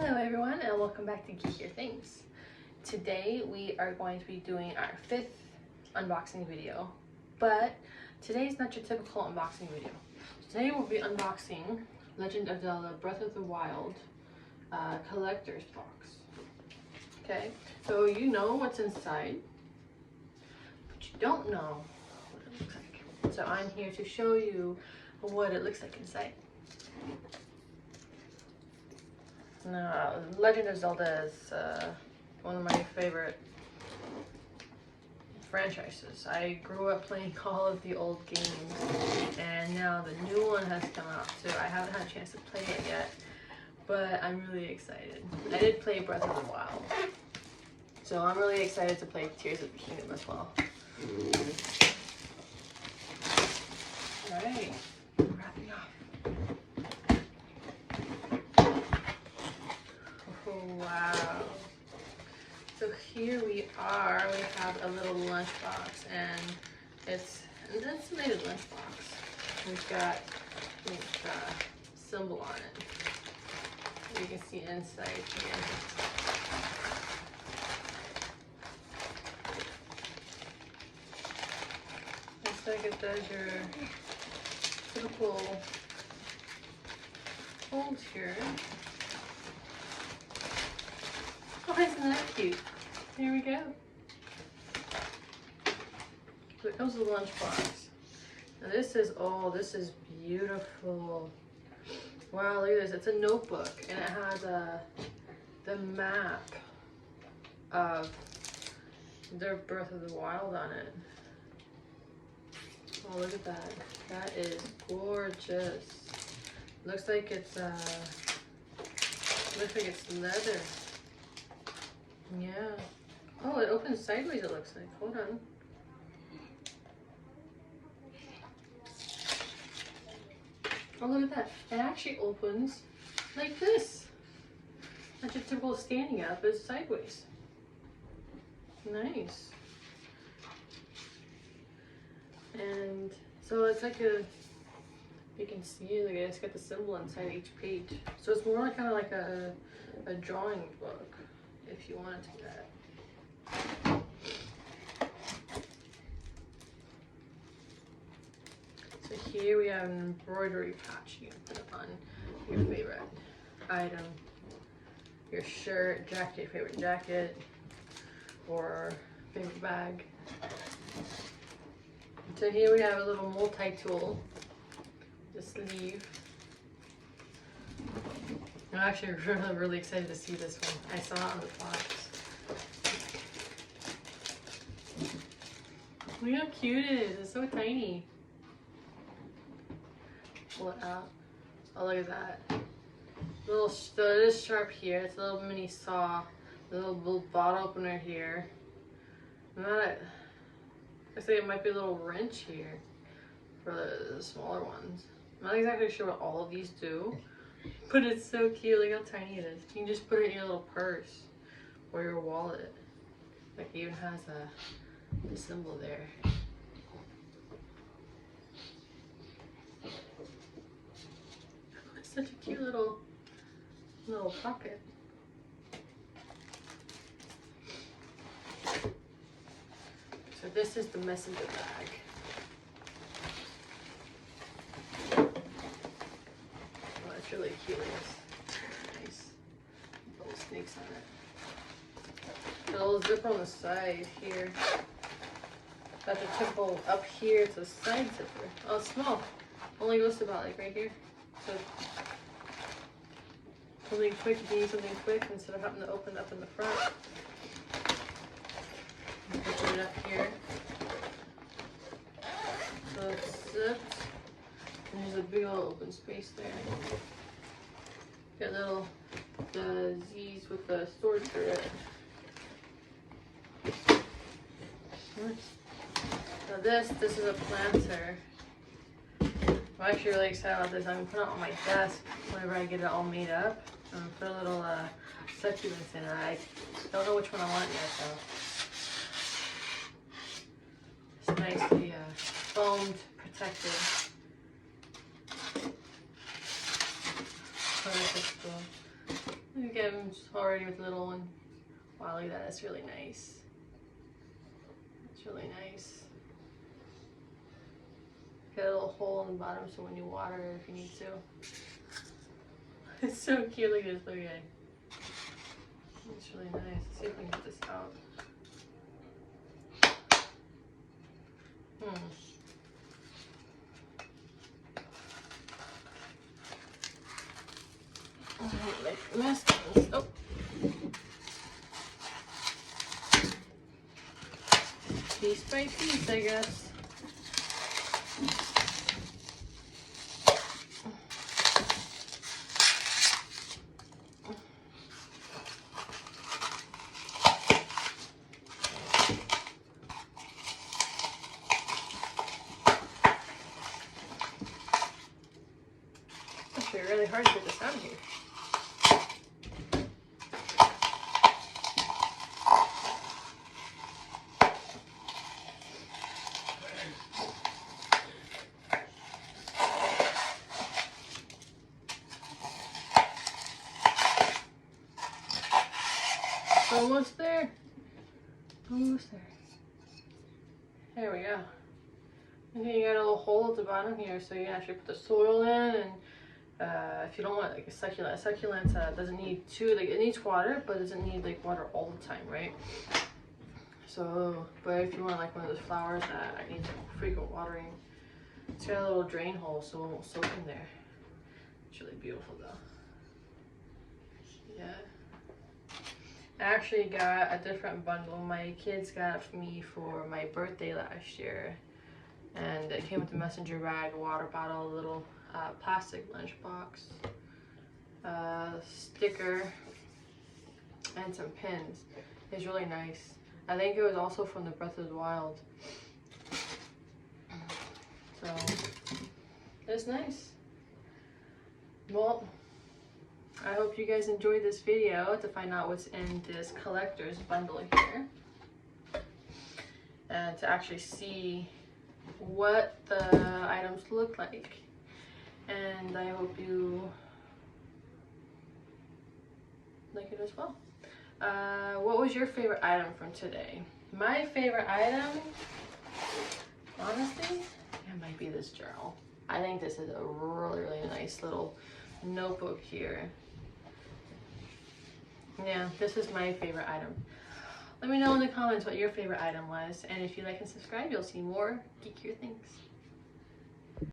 Hello everyone and welcome back to Geekier Things. Today we are going to be doing our 5th unboxing video, but today's not your typical unboxing video. Today we'll be unboxing Legend of Zelda Breath of the Wild collector's box. Okay, so you know what's inside, but you don't know what it looks like. So I'm here to show you what it looks like inside. No, Legend of Zelda is one of my favorite franchises. I grew up playing all of the old games, and now the new one has come out too. I haven't had a chance to play it yet, but I'm really excited. I did play Breath of the Wild, so I'm really excited to play Tears of the Kingdom as well. Alright, wrapping up. Wow. So here we are. We have a little lunchbox, and it's an insulated lunchbox. We've got a symbol on it. You can see inside here. Looks like it does your typical folds here. Oh, isn't that cute? Here we go. So it comes with a lunchbox. Now this is beautiful. Wow, look at this. It's a notebook, and it has the map of the Breath of the Wild on it. Oh, look at that. That is gorgeous. Looks like it's leather. Yeah. Oh, it opens sideways, it looks like. Hold on. Oh, look at that. It actually opens like this. Not your typical standing up, it's sideways. Nice. And so it's like you can see, like it's got the symbol inside each page. So it's more like kind of like a drawing book, if you want to do that. So here we have an embroidery patch. You can put it on your favorite item, your shirt, jacket, your favorite jacket, or favorite bag. So here we have a little multi-tool, the sleeve. I'm actually really excited to see this one. I saw it on the box. Look how cute it is. It's so tiny. Pull it out. Oh, look at that. So it is sharp here. It's a little mini saw. A little bottle opener here. Looks like it might be a little wrench here for the smaller ones. I'm not exactly sure what all of these do, but it's so cute. Look how tiny it is. You can just put it in your little purse or your wallet. Like, it even has the symbol there. It's such a cute little pocket. So this is the messenger bag. Oh, it's really cute. Nice little snakes on it. A little zipper on the side here. Got the typical up here. It's a side zipper. Oh, it's small. Only goes to about like right here. So something quick. You can use something quick instead of having to open up in the front. Put it up here. So it's zipped. And there's a big old open space there. Got the Z's with the storage for it. Now this is a planter. I'm actually really excited about this. I'm gonna put it on my desk whenever I get it all made up. I'm gonna put a little succulents in it. I don't know which one I want yet though. It's nicely foamed, protected. Oh, that's cool. We Kim's already with the little one. Wow, look at that. That's really nice. It's really nice. Got a little hole in the bottom so when you water it if you need to. It's so cute. Look at this. Look at it. It's really nice. Let's see if we can get this out. Like masking. Oh. Piece by piece, I guess. It's actually really hard to get this out of here. Almost there. Almost there. There we go. Okay, you got a little hole at the bottom here, so you can actually put the soil in, and if you don't want like a succulent doesn't need it needs water, but it doesn't need like water all the time, right? So, but if you want like one of those flowers that needs frequent watering, it's got a little drain hole so it won't soak in there. It's really beautiful though. Yeah. I actually got a different bundle. My kids got it for me for my birthday last year. And it came with a messenger bag, a water bottle, a little plastic lunchbox, sticker, and some pins. It's really nice. I think it was also from the Breath of the Wild. So, it's nice. Well, I hope you guys enjoyed this video to find out what's in this collector's bundle here. And to actually see what the items look like. And I hope you like it as well. What was your favorite item from today? My favorite item, honestly, it might be this journal. I think this is a really, really nice little notebook here. Yeah, this is my favorite item. Let me know in the comments what your favorite item was, and if you like and subscribe, you'll see more geekier things.